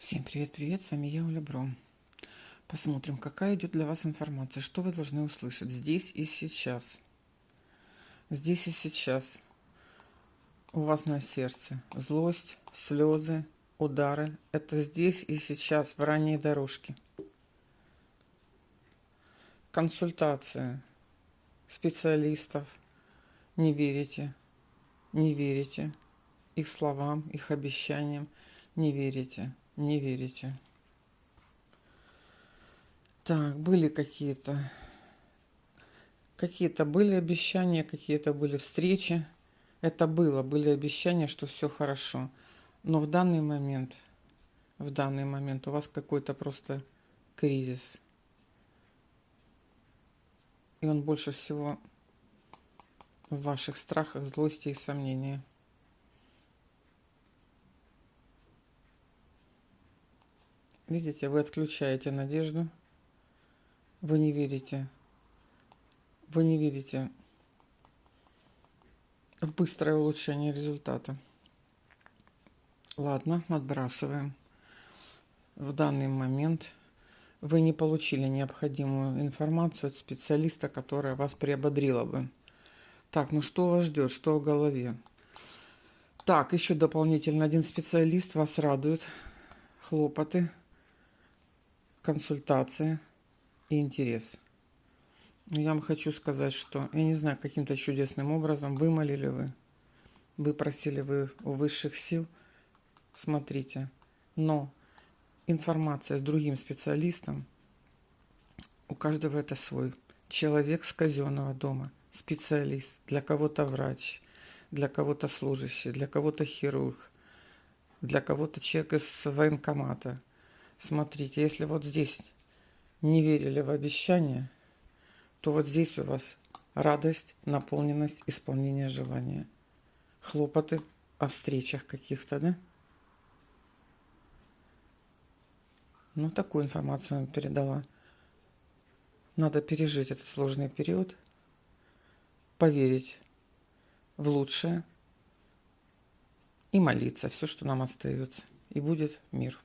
Всем привет-привет, с вами я, Оля Бром. Посмотрим, какая идет для вас информация, что вы должны услышать здесь и сейчас. Здесь и сейчас у вас на сердце злость, слезы, удары. Это здесь и сейчас, в ранней дорожке. Консультация специалистов. Не верите, не верите их словам, их обещаниям. Не верите, не верите. Так, были какие-то были обещания, какие-то были встречи. Это были обещания, что все хорошо. Но в данный момент у вас какой-то просто кризис. И он больше всего в ваших страхах, злости и сомнениях. Видите, вы отключаете надежду. Вы не верите в быстрое улучшение результата. Ладно, отбрасываем. В данный момент вы не получили необходимую информацию от специалиста, которая вас приободрила бы. Так, ну что вас ждет, что в голове? Так, еще дополнительно один специалист вас радует. Хлопоты, консультация и интерес. Я вам хочу сказать, что, я не знаю, каким-то чудесным образом вымолили вы просили у высших сил, смотрите, но информация с другим специалистом, у каждого это свой. Человек с казенного дома, специалист, для кого-то врач, для кого-то служащий, для кого-то хирург, для кого-то человек из военкомата. Смотрите, если вот здесь не верили в обещания, то вот здесь у вас радость, наполненность, исполнение желания. Хлопоты о встречах каких-то, да? Ну, такую информацию я передала. Надо пережить этот сложный период, поверить в лучшее и молиться, все, что нам остается. И будет мир.